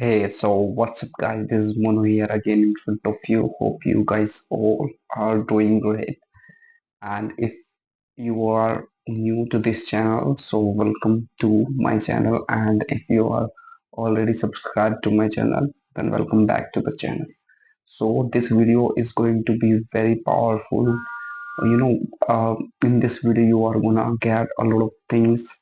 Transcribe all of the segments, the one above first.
Hey, so what's up, guys? This is Mono here again in front of you. Hope you guys all are doing great. And if you are new to this channel, so welcome to my channel. And if you are already subscribed to my channel, then welcome back to the channel. So this video is going to be very powerful. You know, in this video, you are gonna get a lot of things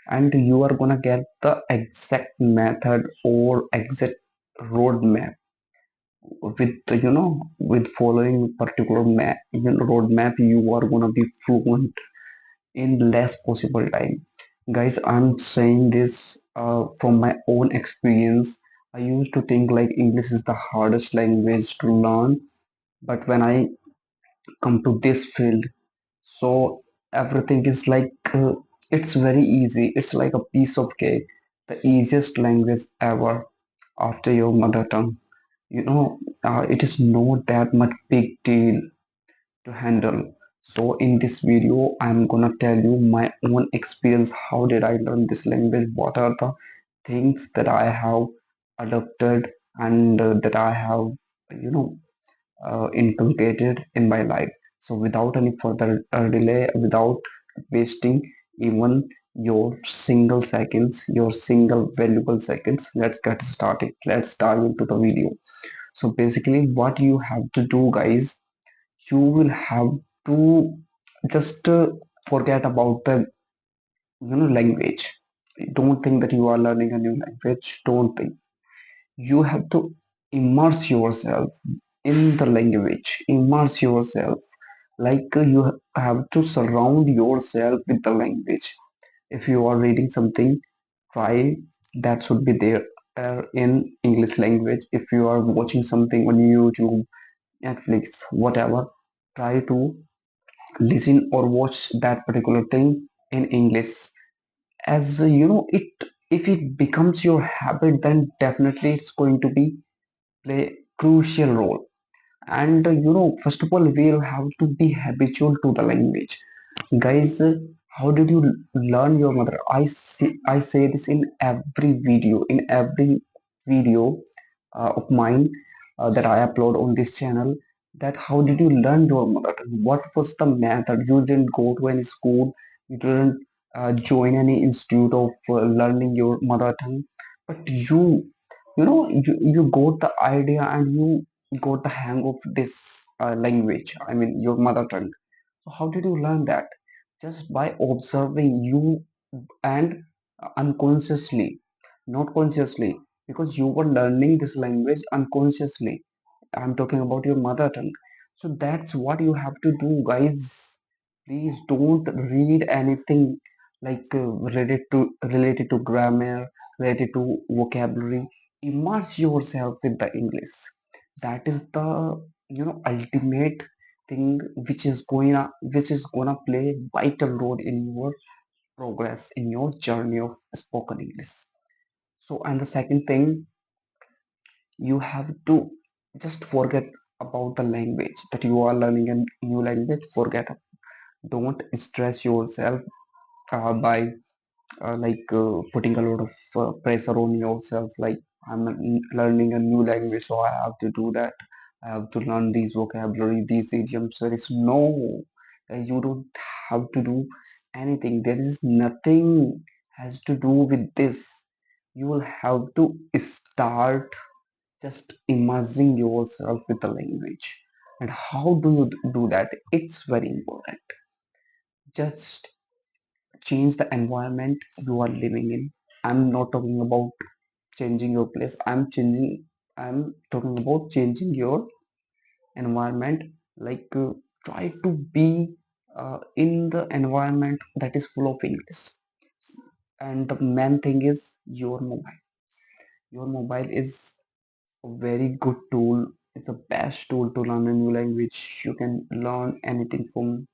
and you are gonna get the exact method or exact roadmap with with following particular roadmap. You are gonna be fluent in less possible time. Guys, I'm saying this from my own experience. I used to think like English is the hardest language to learn, but when I come to this field, so everything is like it's very easy. It's like a piece of cake, the easiest language ever after your mother tongue. It is not that much big deal to handle. So in this video, I'm gonna tell you my own experience. How did I learn this language? What are the things that I have adopted and that I have, you know, inculcated in my life. So without any further delay, without wasting even your single seconds, your single valuable seconds, let's get started. Let's dive into the video. So basically, what you have to do, guys, you will have to just forget about the language. Don't think that you are learning a new language. Don't think. You have to immerse yourself in the language. Immerse yourself. Like you have to surround yourself with the language. If you are reading something, try that should be there in English language. If you are watching something on YouTube, Netflix, whatever, try to listen or watch that particular thing in English. As it, if it becomes your habit, then definitely it's going to be play crucial role. And first of all, we'll have to be habitual to the language. Guys, how did you learn your mother? I say this in every video, of mine that I upload on this channel. That how did you learn your mother tongue? What was the method? You didn't go to any school. You didn't join any institute of learning your mother tongue. But you got the idea and you got the hang of this language. I mean, your mother tongue. So how did you learn that? Just by observing you and unconsciously, not consciously, because you were learning this language unconsciously. I'm talking about your mother tongue. So that's what you have to do, guys. Please don't read anything like related to grammar, related to vocabulary. Immerse yourself with the English. That is the ultimate thing which is gonna play vital role in your progress, in your journey of spoken English. So, and the second thing, you have to just forget about the language that you are learning a new language. Forget it. Don't stress yourself by putting a lot of pressure on yourself. Like, learning a new language, so I have to do that. I have to learn these vocabulary, these idioms. There is no, you don't have to do anything. There is nothing has to do with this. You will have to start just immersing yourself with the language. And how do you do that? It's very important. Just change the environment you are living in. I'm not talking about changing your place. I'm talking about changing your environment. Like try to be in the environment that is full of English. And the main thing is your mobile. Your mobile is a very good tool. It's the best tool to learn a new language. You can learn anything from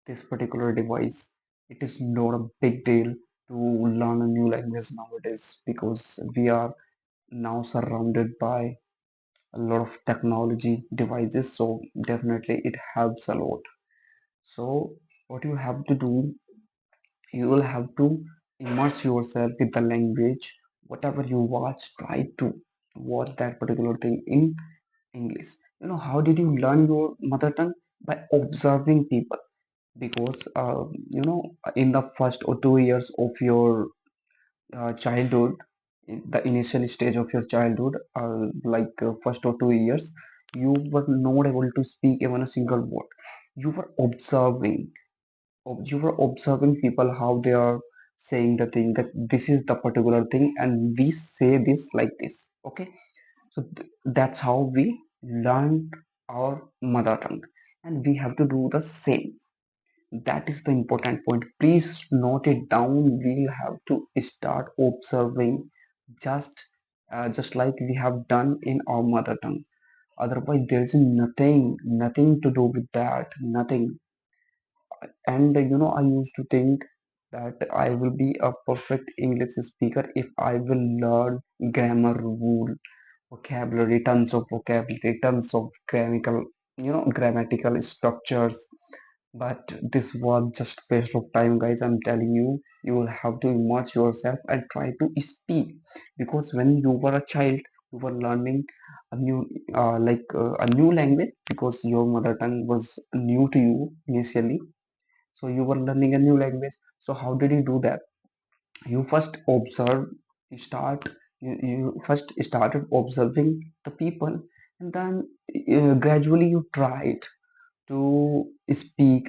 this particular device. It is not a big deal to learn a new language nowadays because we are now surrounded by a lot of technology devices. So definitely it helps a lot. So what you have to do, you will have to immerse yourself with the language. Whatever you watch, try to. what that particular thing in English. How did you learn your mother tongue? By observing people. Because in the first or 2 years of your childhood, in the initial stage of your childhood, like first or 2 years, you were not able to speak even a single word. You were observing. You were observing people how they are saying the thing, that this is the particular thing and we say this like this. Okay, so that's how we learned our mother tongue, and we have to do the same. That is the important point. Please note it down. We'll have to start observing, just like we have done in our mother tongue. Otherwise there is nothing to do with that, nothing. And I used to think that I will be a perfect English speaker if I will learn grammar rule, vocabulary, tons of vocabulary, tons of grammatical structures. But this was just waste of time, guys. I'm telling you, you will have to immerse yourself and try to speak. Because when you were a child, you were learning a new, a new language, because your mother tongue was new to you initially. So you were learning a new language. So how did you do that? You first observe. You start. You first started observing the people, and then gradually you tried to speak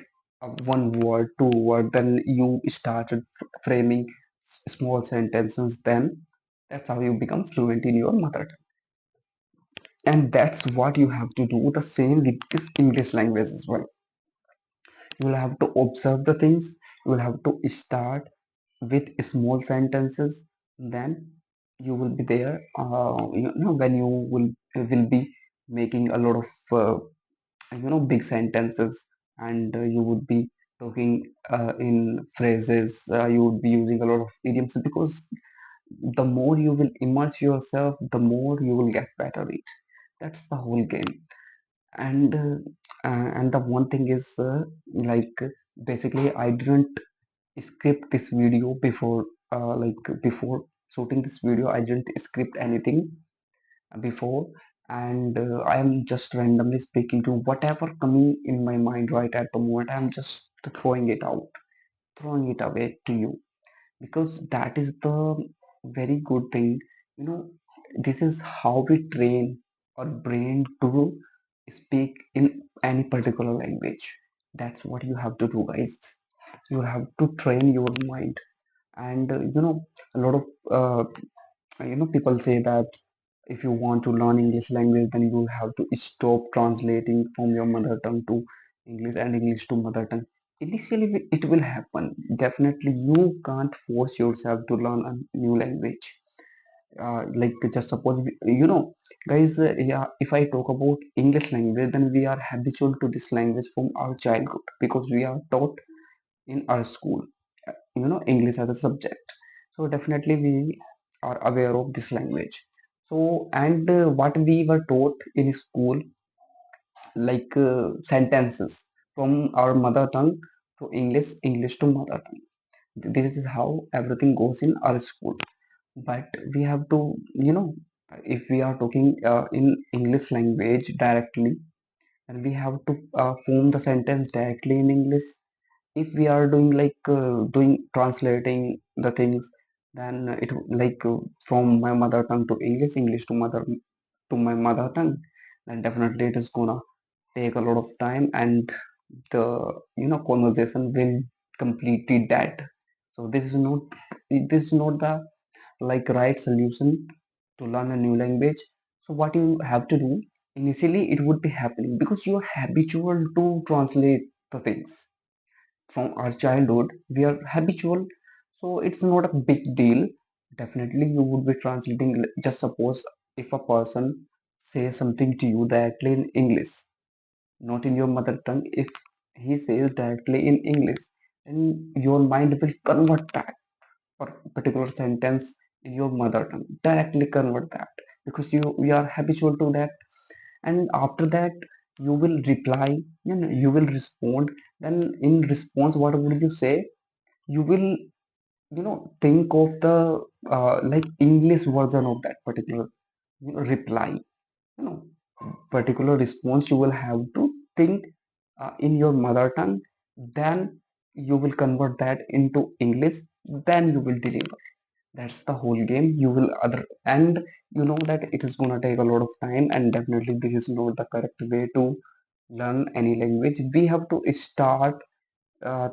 one word, two word, then you started framing small sentences, then that's how you become fluent in your mother tongue. And that's what you have to do the same with this English language as well. You will have to observe the things, you will have to start with small sentences, then you will be there, when you will be making a lot of big sentences, and you would be talking in phrases, you would be using a lot of idioms, because the more you will immerse yourself, the more you will get better at it. That's the whole game. And the one thing is, like basically I didn't script this video before, before shooting this video I didn't script anything before. And I am just randomly speaking to whatever coming in my mind right at the moment. I'm just throwing it out, throwing it away to you, because that is the very good thing. you know this is how we train our brain to speak in any particular language. That's what you have to do, guys. You have to train your mind. And a lot of uh, people say that if you want to learn English language, then you have to stop translating from your mother tongue to English and English to mother tongue. Initially it will happen, definitely. You can't force yourself to learn a new language. Like just suppose guys, yeah, if I talk about English language, then we are habitual to this language from our childhood, because we are taught in our school, English as a subject. So definitely we are aware of this language. So, and what we were taught in school, like sentences from our mother tongue to English, English to mother tongue. This is how everything goes in our school. But we have to, if we are talking in English language directly, and we have to form the sentence directly in English. If we are doing like doing translating the things, then it like from my mother tongue to English, English to mother to my mother tongue, then definitely it is gonna take a lot of time, and the conversation will completely dead. So this is not the like right solution to learn a new language. So what you have to do, initially it would be happening because you are habitual to translate the things from our childhood. We are habitual, so it's not a big deal. Definitely you would be translating. Just suppose if a person says something to you directly in English, not in your mother tongue. If he says directly in English, then your mind will convert that particular sentence in your mother tongue, directly convert that, because you are habitual to that. And after that you will reply, you will respond. Then in response, what would you say? You will think of the like English version of that particular reply, you know, particular response you will have to think in your mother tongue, then you will convert that into English, then you will deliver. That's the whole game. You will other, and you know that it is gonna take a lot of time, and definitely this is not the correct way to learn any language. We have to start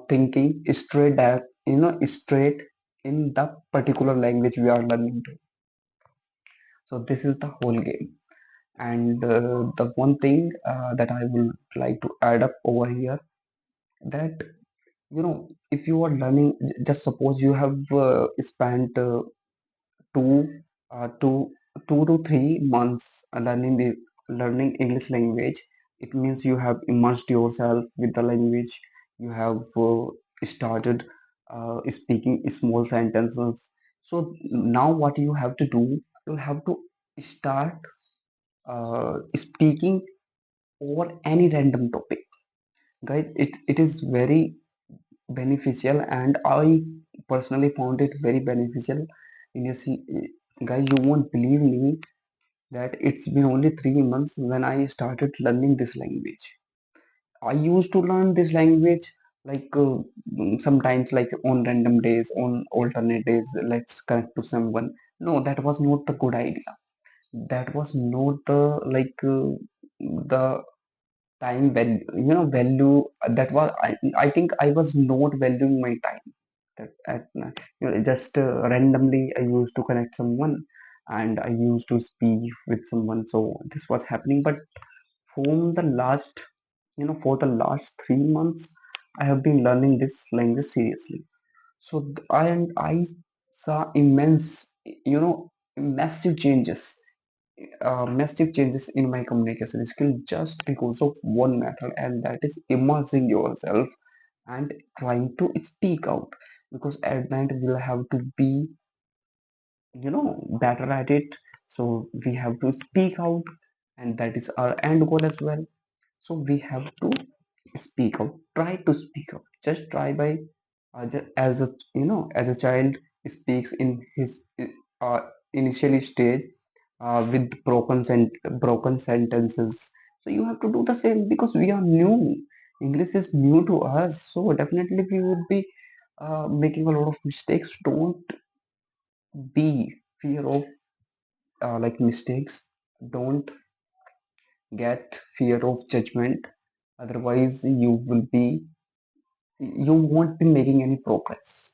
thinking straight at, straight in the particular language we are learning to. So this is the whole game. And the one thing that I would like to add up over here, that if you are learning, just suppose you have spent two two 2 to 3 months learning English language. It means you have immersed yourself with the language. You have started speaking small sentences. So now what you have to do, you have to start speaking over any random topic. Guys, it is very beneficial, and I personally found it very beneficial. In a guys, you won't believe me that it's been only 3 months when I started learning this language. I used to learn this language like sometimes like on random days, on alternate days, let's connect to someone. No, that was not the good idea. That was not the the time value. That was, I think I was not valuing my time. That just randomly I used to connect someone, and I used to speak with someone, so this was happening. But from the last for the last 3 months, I have been learning this language seriously. So I saw immense, massive changes, massive changes in my communication skill, just because of one method, and that is immersing yourself and trying to speak out. Because at the end we'll have to be better at it. So we have to speak out, and that is our end goal as well. So we have to speak out, try to speak out, just try by as a as a child speaks in his uh, initial stage with broken sentences. So you have to do the same, because we are new. English is new to us, so definitely we would be making a lot of mistakes. Don't be fear of mistakes. Don't get fear of judgment. Otherwise, you won't be making any progress.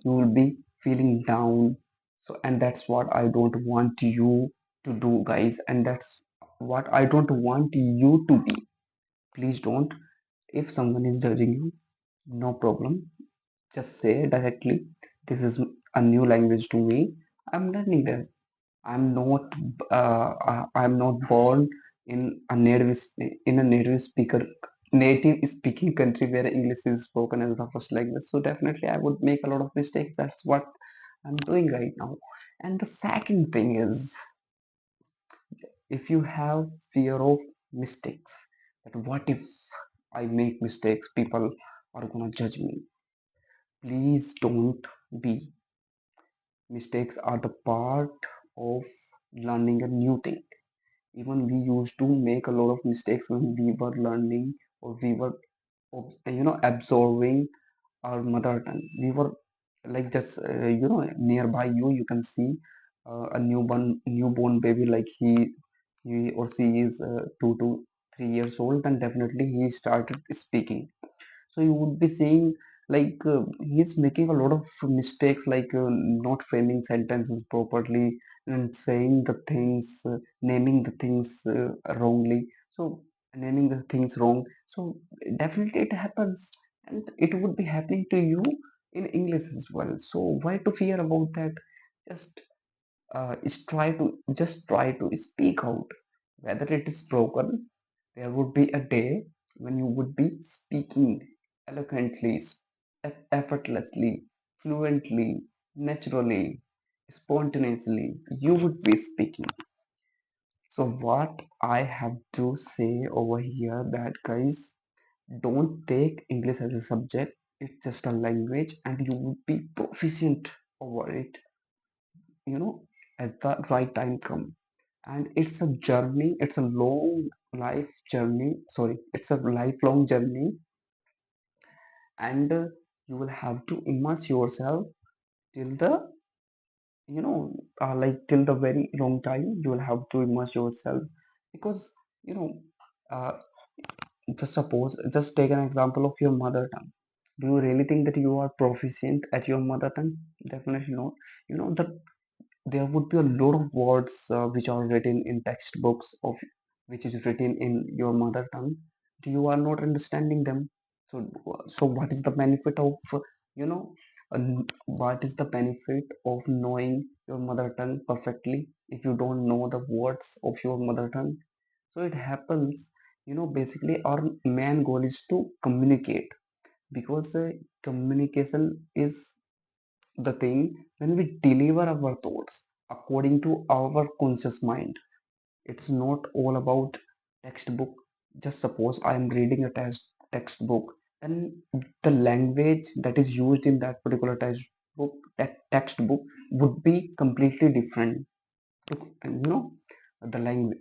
You will be feeling down. So, and that's what I don't want you to do, guys. And that's what I don't want you to be. Please don't. If someone is judging you, no problem. Just say directly, this is a new language to me. I'm learning this. I'm not I'm not born in a native speaker native speaking country where English is spoken as the first language. So definitely I would make a lot of mistakes. That's what I'm doing right now. And the second thing is, if you have fear of mistakes, that what if I make mistakes, people are gonna judge me. Please don't be. Mistakes are the part of learning a new thing. Even we used to make a lot of mistakes when we were learning, or we were absorbing our mother tongue. We were like just nearby you can see a newborn baby, like he or she is 2 to 3 years old, then definitely he started speaking. So you would be seeing he's making a lot of mistakes, like not framing sentences properly, and saying the things, naming the things wrongly. So naming the things wrong. So definitely it happens, and it would be happening to you in English as well. So why to fear about that? Just try to speak out. Whether it is broken, there would be a day when you would be speaking eloquently, effortlessly, fluently, naturally, spontaneously. You would be speaking. So what I have to say over here, that guys, don't take English as a subject. It's just a language, and you would be proficient over it, you know, as the right time comes. and it's a journey, it's a long life journey, sorry, it's a lifelong journey. And you will have to immerse yourself till the, like till the very long time you will have to immerse yourself, because you know uh, just suppose, just take an example of your mother tongue. Do you really think that you are proficient at your mother tongue? Definitely not. That there would be a lot of words which are written in textbooks of which is written in your mother tongue. You are not understanding them. So what is the benefit of you know what is the benefit of knowing your mother tongue perfectly if you don't know the words of your mother tongue? So it happens, basically our main goal is to communicate, because communication is the thing when we deliver our thoughts according to our conscious mind. It's not all about textbook. Just suppose I am reading a textbook, and the language that is used in that particular textbook would be completely different to, the language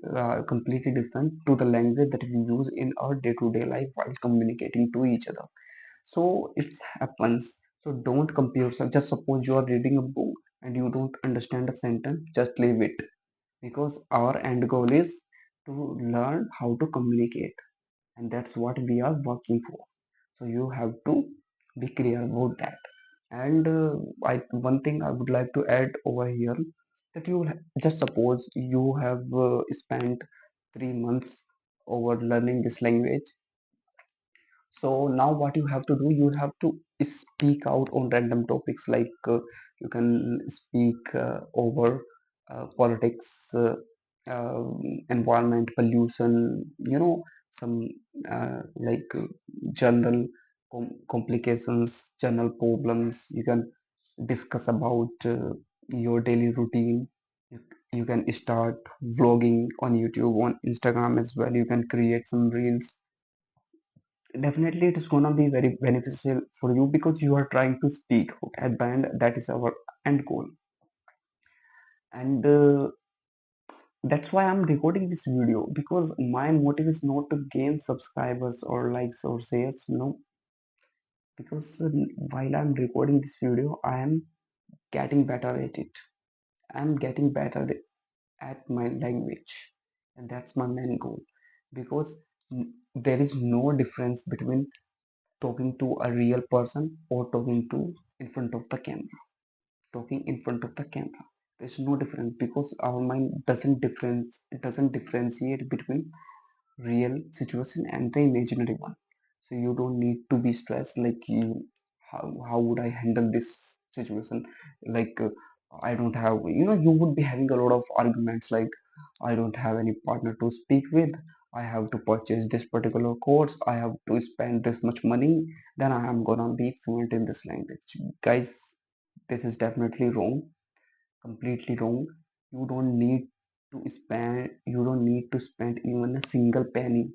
completely different to the language that we use in our day-to-day life while communicating to each other. So it happens. So don't compare yourself. Just suppose you are reading a book and you don't understand a sentence, just leave it, because our end goal is to learn how to communicate, and that's what we are working for. So you have to be clear about that. And one thing I would like to add over here, that just suppose you have spent 3 months over learning this language. So now what you have to do, you have to speak out on random topics, like you can speak over politics, environment, pollution, some like general complications, general problems. You can discuss about your daily routine. You, you can start vlogging on YouTube, on Instagram as well. You can create some reels. Definitely it is gonna be very beneficial for you, because you are trying to speak at the end. That is our end goal. And that's why I'm recording this video, because my motive is not to gain subscribers or likes or shares, no. Because while I'm recording this video, I am getting better at it. I'm getting better at my language, and that's my main goal. Because there is no difference between talking to a real person or talking to in front of the camera. Talking in front of the camera, there's no difference, because our mind doesn't differentiate between real situation and the imaginary one. So you don't need to be stressed, like how would I handle this situation, like I don't have, you would be having a lot of arguments, like I don't have any partner to speak with, I have to purchase this particular course, I have to spend this much money, then I am gonna be fluent in this language. Guys, this is definitely wrong, completely wrong. You don't need to spend even a single penny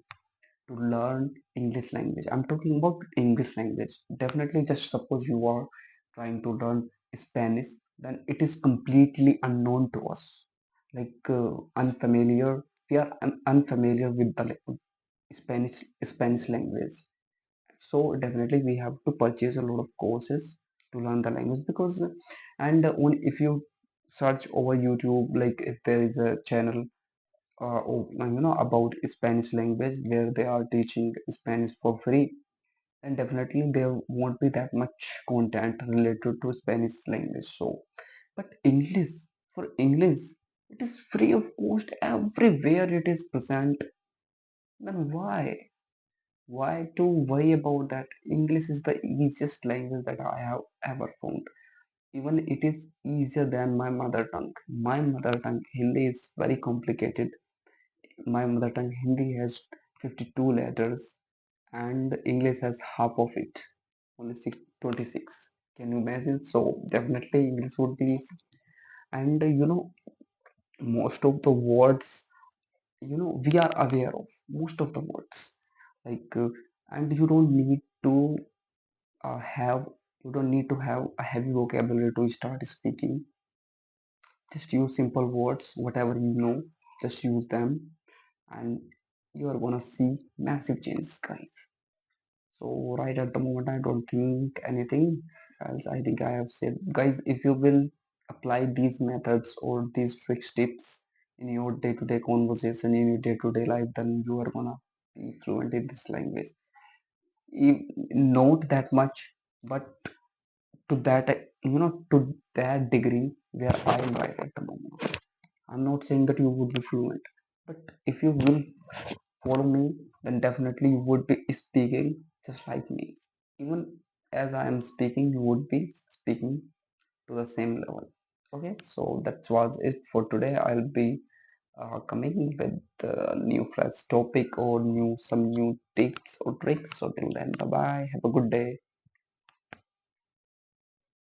to learn English language. I'm talking about English language. Definitely, just suppose you are trying to learn Spanish, then it is completely unknown to us, like unfamiliar. We are unfamiliar with the Spanish language. So definitely we have to purchase a lot of courses to learn the language, because if you search over YouTube, like if there is a channel about Spanish language where they are teaching Spanish for free, then definitely there won't be that much content related to Spanish language. So but English, for English, it is free of cost everywhere it is present. Then why to worry about that? English is the easiest language that I have ever found. Even it is easier than my mother tongue. My mother tongue Hindi is very complicated. My mother tongue Hindi has 52 letters, and English has half of it, only 26. Can you imagine? So definitely English would be easy. And most of the words, we are aware of most of the words, like and have you don't need to have a heavy vocabulary to start speaking. Just use simple words, whatever you know. Just use them, and you are gonna see massive changes, guys. So right at the moment, I don't think anything else. I think I have said, guys, if you will apply these methods or these tricks, tips in your day-to-day conversation, in your day-to-day life, then you are gonna be fluent in this language. Not that much, but to that, to that degree where I am right at the moment. I'm not saying that you would be fluent, but if you will follow me, then definitely you would be speaking just like me. Even as I am speaking, you would be speaking to the same level. Okay, so that was it for today. I'll be coming with new fresh topic or some new tips or tricks. So till then, bye bye. Have a good day.